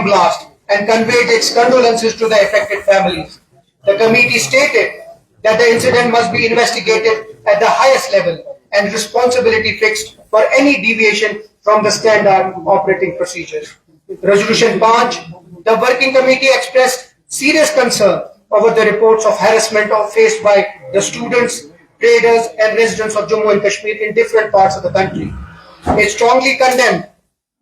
blast and conveyed its condolences to the affected families. The committee stated that the incident must be investigated at the highest level and responsibility fixed for any deviation from the standard operating procedures. Resolution 5, the working committee expressed serious concern over the reports of harassment faced by the students, traders and residents of Jammu and Kashmir in different parts of the country. It strongly condemned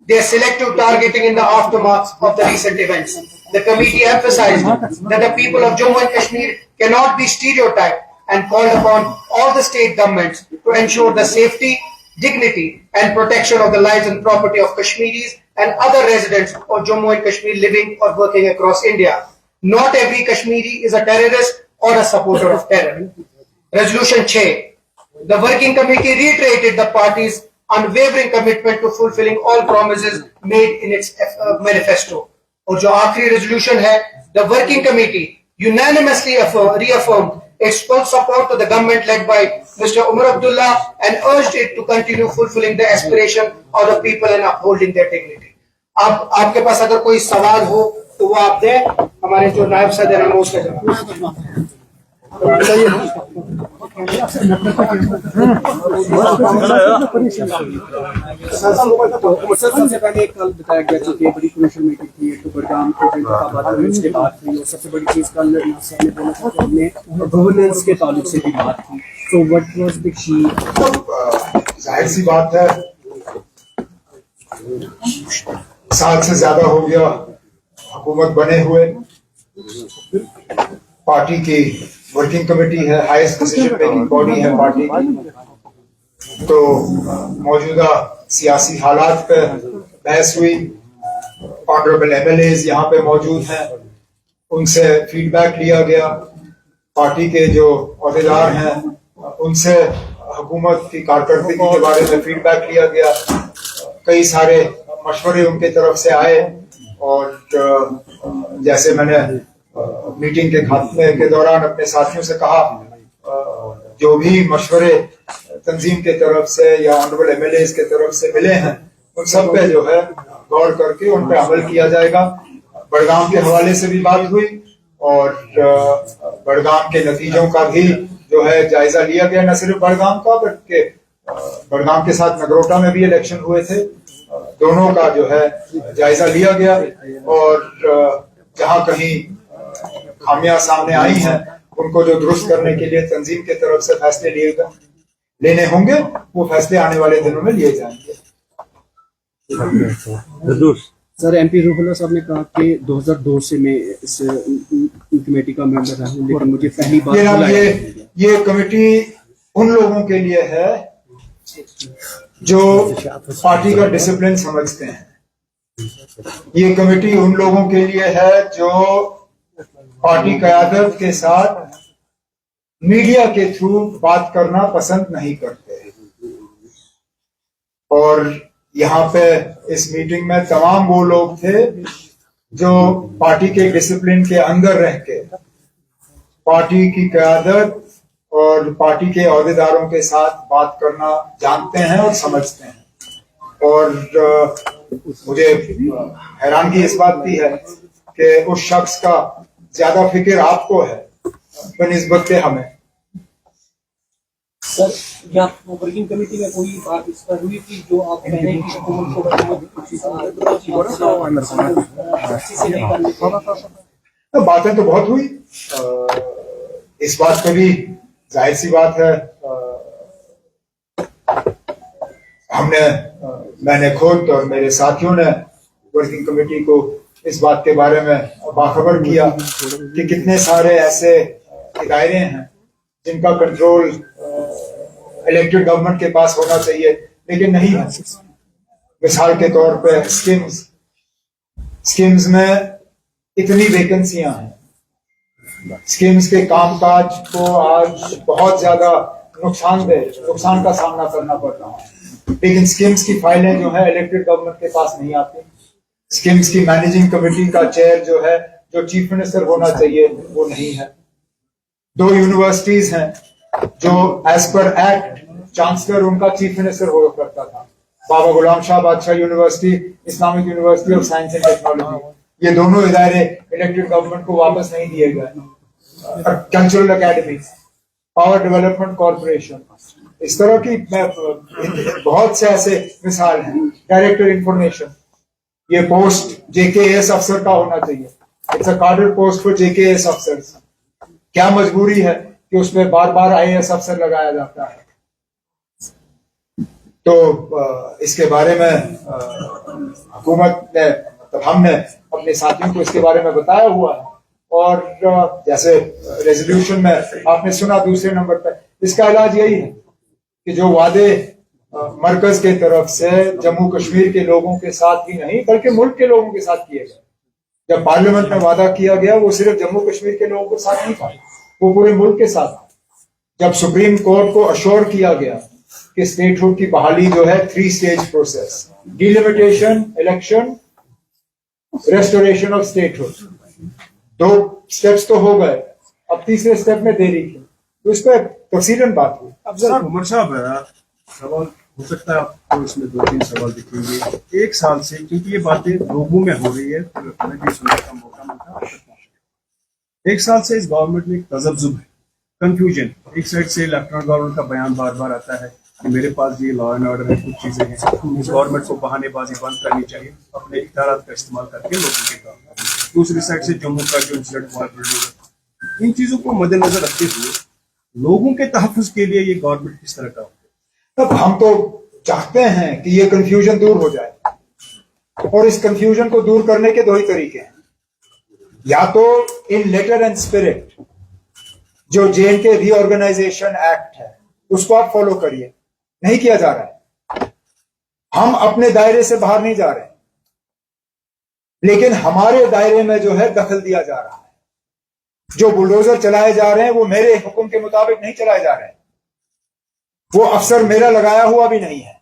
their selective targeting in the aftermath of the recent events. The committee emphasized that the people of Jammu and Kashmir cannot be stereotyped and called upon all the state governments to ensure the safety, dignity and protection of the lives and property of Kashmiris and other residents of Jammu and Kashmir living or working across India. Not every Kashmiri is a terrorist or a supporter of terror. Resolution 6. The working committee reiterated the party's unwavering commitment to fulfilling all promises made in its manifesto. और जो आखिरी resolution है, the working committee unanimously reaffirmed its full support to the government led by Mr. Umar Abdullah and urged it to continue fulfilling the aspiration of the people and upholding their dignity. अब आपके पास अगर कोई सवाल हो तो वो आप दें, हमारे जो नायब सदर हैं वो उसका जवाब। सबसे पहले कल बताया गया था कि बड़ी कमीशन मीटिंग थी तो बड़गाम की उसके बाद हुई और सबसे बड़ी चीज कल ने बोला था कि हमने गवर्नेंस के ताल्लुक से भी बात की। तो व्हाट वाज द की? जाहिर सी बात है, साल से ज्यादा हो गया हुकूमत बने हुए, पार्टी की वर्किंग कमेटी है, हाईएस्ट डिसीजन मेकिंग बॉडी है पार्टी की। तो मौजूदा सियासी हालात पे बहस हुई, ऑनरेबल एमएलएज यहाँ पे मौजूद हैं, उनसे फीडबैक लिया गया, पार्टी के जो अहदेदार हैं उनसे हुकूमत की कारकर्दगी के बारे में फीडबैक लिया गया, कई सारे मशवरे उनके तरफ से आए और जैसे मैंने मीटिंग के खात्मे के दौरान अपने साथियों से कहा, जो भी मशवरे तंजीम के तरफ से या ऑनरेबल एमएलएज के तरफ से मिले हैं उन सब पे जो है गौर करके उन पे अमल किया जाएगा। बड़गाम के हवाले से भी बात हुई और बड़गाम के नतीजों का भी जो है जायजा लिया गया, न सिर्फ बड़गाम का बल्कि बड़गाम के साथ नगरोटा में भी इलेक्शन हुए थे, दोनों का जो है जायजा लिया गया और जहां कहीं खामियां सामने आई हैं उनको जो दुरुस्त करने के लिए तंजीम के तरफ से फैसले लेने होंगे वो फैसले आने वाले दिनों में लिए जाएंगे। सर, एमपी रूहुल्लाह साहब ने कहा कि 2002 से मैं इस कमेटी का मेंबर रहा हूं, लेकिन मुझे पहली बार ये कमेटी उन लोगों के लिए है जो पार्टी का डिसिप्लिन समझते हैं। ये कमेटी उन लोगों के लिए है जो पार्टी क़यादत के साथ मीडिया के थ्रू बात करना पसंद नहीं करते। और यहाँ पे इस मीटिंग में तमाम वो लोग थे जो पार्टी के डिसिप्लिन के अंदर रह के पार्टी की क़यादत और पार्टी के अहदेदारों के साथ बात करना जानते हैं और समझते हैं। और मुझे हैरानगी इस बात की है कि उस शख्स का ज्यादा फिक्र आपको है बनिस्बत हमें। सर, क्या वर्किंग कमेटी में कोई बात इस पर हुई कि जो आप कह रहे हैं कि तो बातें तो बहुत हुई, इस बात पे भी जाहिर सी बात है मैंने खुद और मेरे साथियों ने वर्किंग कमेटी को इस बात के बारे में बाखबर किया कि कितने सारे ऐसे इदारे हैं जिनका कंट्रोल इलेक्टेड गवर्नमेंट के पास होना चाहिए लेकिन नहीं है। मिसाल के तौर पे स्कीम्स में इतनी वैकेंसियां हैं, स्कीम्स के कामकाज को आज बहुत ज्यादा नुकसान का सामना करना पड़ रहा है, लेकिन स्कीम्स की फाइलें जो है इलेक्टेड गवर्नमेंट के पास नहीं आती। स्कीम्स की मैनेजिंग कमेटी का चेयर जो है, जो चीफ मिनिस्टर होना चाहिए वो नहीं है। 2 यूनिवर्सिटीज हैं जो एज पर एक्ट चांसलर उनका चीफ मिनिस्टर हुआ करता था, बाबा गुलाम शाह बादशाह university, Islamic university of science and technology, ये दोनों इदारे इलेक्टेड गवर्नमेंट को वापस नहीं दिए गए। Cultural academy, power development corporation, इस तरह की बहुत से ऐसे मिसाल हैं। डायरेक्टर इंफॉर्मेशन, ये पोस्ट जेकेएस अफसर का होना चाहिए। इट्स अ कार्डर पोस्ट फॉर जेकेएस अफसर्स। क्या मजबूरी है कि उसमें बार बार आईएएस अफसर लगाया जाता है? तो इसके बारे में हुकूमत ने, मतलब हमने अपने साथियों को इसके बारे में बताया हुआ है। और जैसे रेजोल्यूशन में आपने सुना दूसरे नंबर पर, इसका इलाज यही है कि जो वादे मरकज के तरफ से जम्मू कश्मीर के लोगों के साथ ही नहीं बल्कि मुल्क के लोगों के साथ किए गए। जब पार्लियामेंट में वादा किया गया वो सिर्फ जम्मू कश्मीर के लोगों के साथ नहीं था, वो पूरे मुल्क के साथ था। जब सुप्रीम कोर्ट को अश्योर किया गया कि स्टेटहुड की बहाली जो है 3 stage process, delimitation, election, restoration of statehood, 2 steps तो हो गए, अब तीसरे स्टेप में देरी की, तो इस पर तफसीलन बात हुई। अब सर उमर साहब, सवाल हो सकता है आपको इसमें 2-3 सवाल दिखेंगे। 1 साल से क्योंकि ये बातें लोगों में हो रही है, हमें भी सुनने का मौका मिलता है। 1 साल से इस गवर्नमेंट में एक तजब्जुब है, कंफ्यूजन। एक साइड से लेफ्टिनेंट गवर्नर का बयान बार बार आता है कि मेरे पास ये लॉ एंड ऑर्डर है, कुछ चीजें हैं, इस गवर्नमेंट को बहानेबाजी बंद करनी चाहिए, अपने इख्तियारात का इस्तेमाल करके लोगों के काम। दूसरी साइड से जम्मू का जो इंसिडेंट हुआ, इन चीजों को मद्देनजर रखते हुए लोगों के तहफ़्फ़ुज़ के लिए ये गवर्नमेंट किस तरह का हो? तब हम तो चाहते हैं कि ये कंफ्यूजन दूर हो जाए, और इस कंफ्यूजन को दूर करने के 2 ही तरीके हैं। या तो इन लेटर एंड स्पिरिट जो जेएनके रीऑर्गेनाइजेशन एक्ट है उसको आप फॉलो करिए, नहीं किया जा रहा है। हम अपने दायरे से बाहर नहीं जा रहे, लेकिन हमारे दायरे में जो है दखल दिया जा रहा है। जो बुलडोजर चलाए जा रहे हैं वो मेरे हुक्म के मुताबिक नहीं चलाए जा रहे हैं, वो अफसर मेरा लगाया हुआ भी नहीं है।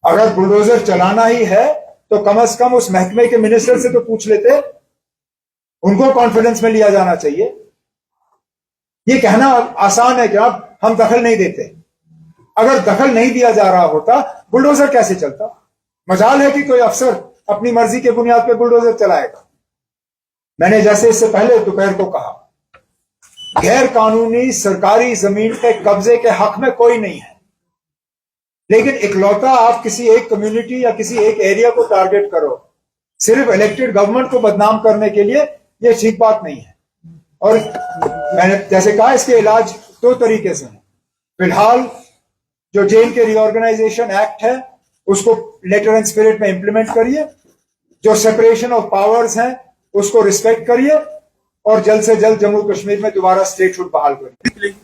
अगर बुलडोजर चलाना ही है तो कम से कम उस महकमे के मिनिस्टर से तो पूछ लेते, उनको कॉन्फिडेंस में लिया जाना चाहिए। ये कहना आसान है कि अब हम दखल नहीं देते। अगर दखल नहीं दिया जा रहा होता बुलडोजर कैसे चलता? मजाल है कि कोई अफसर अपनी मर्जी के बुनियाद पर बुलडोजर चलाएगा। मैंने जैसे इससे पहले दोपहर को कहा, गैर कानूनी सरकारी जमीन पे कब्जे के हक में कोई नहीं है, लेकिन इकलौता आप किसी एक कम्युनिटी या किसी एक एरिया को टारगेट करो सिर्फ इलेक्टेड गवर्नमेंट को बदनाम करने के लिए, यह ठीक बात नहीं है। और मैंने जैसे कहा, इसके इलाज 2 तरीके से हैं। फिलहाल जो जेएनके रीऑर्गेनाइजेशन एक्ट है उसको लेटर एंड स्पिरिट में इंप्लीमेंट करिए, जो सेपरेशन ऑफ पावर्स हैं उसको रिस्पेक्ट करिए, और जल्द से जल्द जम्मू कश्मीर में दोबारा स्टेटहुड बहाल करिए।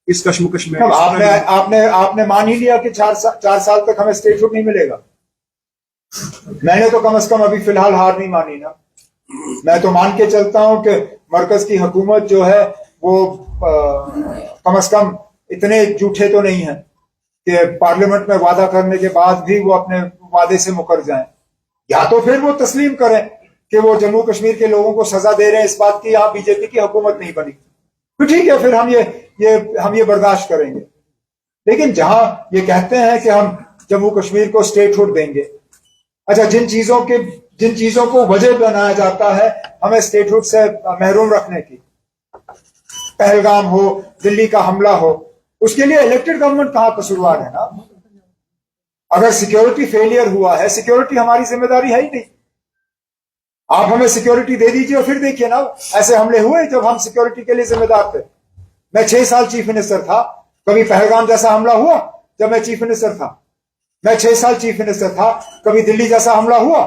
इस कश्मकश में आपने मान ही लिया कि 4 साल तक हमें स्टेटहुड नहीं मिलेगा। मैंने तो कम से कम अभी फिलहाल हार नहीं मानी ना। मैं तो मान के चलता हूं कि मरकज की हुकूमत जो है वो कम से कम इतने झूठे तो नहीं है कि पार्लियामेंट में वादा करने के बाद भी वो अपने वादे से मुकर जाएं। या तो फिर वो तस्लीम करें कि वो जम्मू कश्मीर के लोगों को सजा दे रहे हैं इस बात की यहाँ बीजेपी की हुकूमत नहीं बनी, तो ठीक है, फिर हम ये बर्दाश्त करेंगे। लेकिन जहां ये कहते हैं कि हम जम्मू कश्मीर को स्टेटहुड देंगे, अच्छा, जिन चीजों को वजह बनाया जाता है हमें स्टेटहुड से महरूम रखने की, पहलगाम हो, दिल्ली का हमला हो, उसके लिए इलेक्टेड गवर्नमेंट कहां कसूरवार है ना। अगर सिक्योरिटी फेलियर हुआ है, सिक्योरिटी हमारी जिम्मेदारी है ही नहीं। आप हमें सिक्योरिटी दे दीजिए और फिर देखिए ना, ऐसे हमले हुए जब हम सिक्योरिटी के लिए जिम्मेदार थे। मैं 6 साल चीफ मिनिस्टर था, कभी पहलगाम जैसा हमला हुआ जब मैं चीफ मिनिस्टर था? मैं 6 साल चीफ मिनिस्टर था, कभी दिल्ली जैसा हमला हुआ?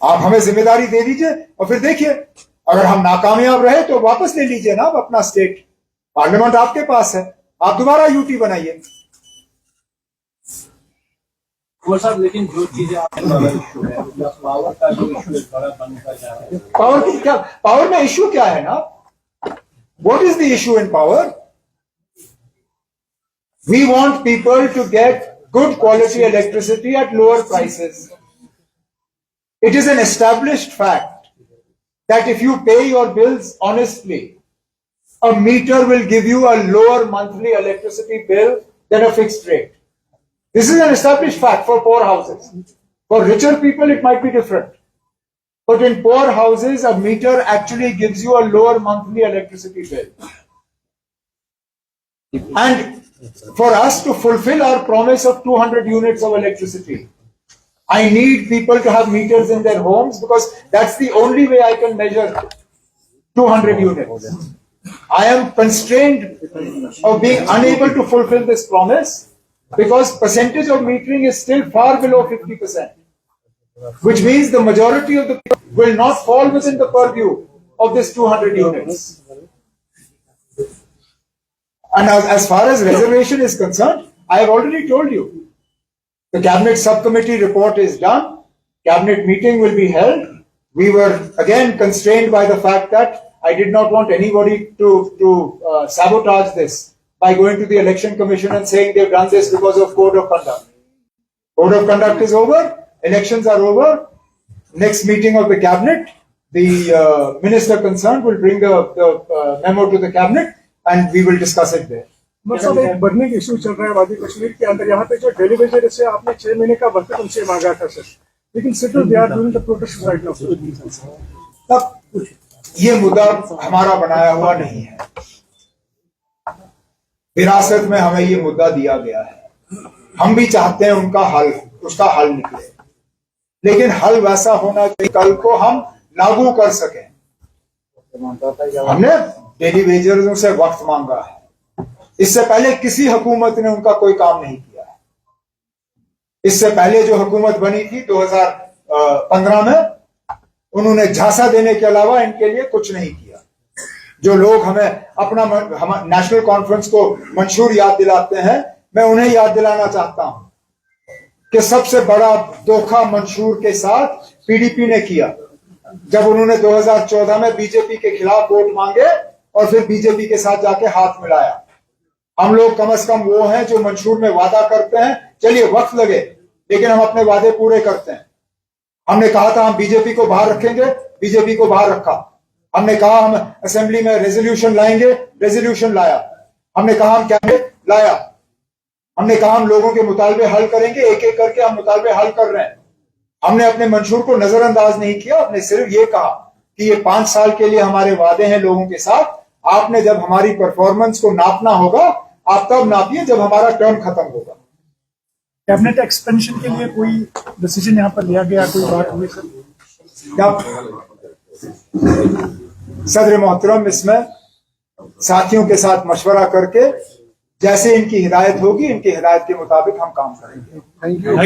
आप हमें जिम्मेदारी दे दीजिए और फिर देखिए, अगर हम नाकामयाब रहे तो वापस ले लीजिए ना अपना स्टेट, पार्लियामेंट आपके पास है, आप दोबारा यूटी बनाइए। वो सब, लेकिन जो चीजें इशू है, पावर का जो इशू है बड़ा बनता जा रहा है। पावर में इशू क्या है ना? What is the issue in power? We want people to get good quality electricity at lower prices. It is an established fact that if you pay your bills honestly, a meter will give you a lower monthly electricity bill than a fixed rate. This is an established fact for poor houses. For richer people, it might be different. But in poor houses, a meter actually gives you a lower monthly electricity bill. And for us to fulfill our promise of 200 units of electricity, I need people to have meters in their homes, because that's the only way I can measure 200 units. I am constrained of being unable to fulfill this promise because percentage of metering is still far below 50%, which means the majority of the people will not fall within the purview of this 200 units. And as far as reservation is concerned, I have already told you, the cabinet subcommittee report is done, cabinet meeting will be held. We were again constrained by the fact that I did not want anybody to sabotage this by going to the election commission and saying they've done this because of code of conduct. Code of conduct is over, elections are over. Next meeting of the cabinet, the minister concerned will bring the memo to the cabinet and we will discuss it there. मतलब एक burning issue चल रहा है वादी कश्मीर के अंदर। यहाँ पे जो डेली वेजर से आपने 6 महीने का वर्क उनसे मांगा था सर, लेकिन सिर्फ they are doing the protest right now. तब ये मुद्दा हमारा बनाया हुआ नहीं है, विरासत में हमें ये मुद्दा दिया गया है। हम भी चाहते हैं उसका हल निकले, लेकिन हल वैसा होना चाहिए कल को हम लागू कर सकें। हमने डेली वेजर्स से वक्त मांगा है, इससे पहले किसी हुकूमत ने उनका कोई काम नहीं किया है। इससे पहले जो हुकूमत बनी थी 2015 में, उन्होंने झांसा देने के अलावा इनके लिए कुछ नहीं किया। जो लोग हमें अपना नेशनल कॉन्फ्रेंस को मंशूर याद दिलाते हैं, मैं उन्हें याद दिलाना चाहता हूं कि सबसे बड़ा धोखा मंशूर के साथ पीडीपी ने किया, जब उन्होंने 2014 में बीजेपी के खिलाफ वोट मांगे और फिर बीजेपी के साथ जाके हाथ मिलाया। हम लोग कम से कम वो हैं जो मंशूर में वादा करते हैं, चलिए वक्त लगे लेकिन हम अपने वादे पूरे करते हैं। हमने कहा था हम बीजेपी को बाहर रखेंगे, बीजेपी को बाहर रखा। हमने कहा हम असेंबली में रेजोल्यूशन लाएंगे, रेजोल्यूशन लाया। हमने कहा हम कैबिनेट लाया। हमने कहा हम लोगों के मुतालबे हल करेंगे, एक एक करके हम मुतालबे हल कर रहे हैं। हमने अपने मंशूर को नजरअंदाज नहीं किया, हमने सिर्फ ये कहा कि ये 5 साल के लिए हमारे वादे हैं लोगों के साथ। आपने जब हमारी परफॉर्मेंस को नापना होगा, आप तब नापिए जब हमारा टर्म खत्म होगा। कैबिनेट एक्सपेंशन के लिए कोई डिसीजन यहाँ पर लिया गया, कोई बात हुई सर? सदर मोहतरम इसमें साथियों के साथ मशवरा करके जैसे इनकी हिदायत होगी, इनकी हिदायत के मुताबिक हम काम करेंगे। Thank you.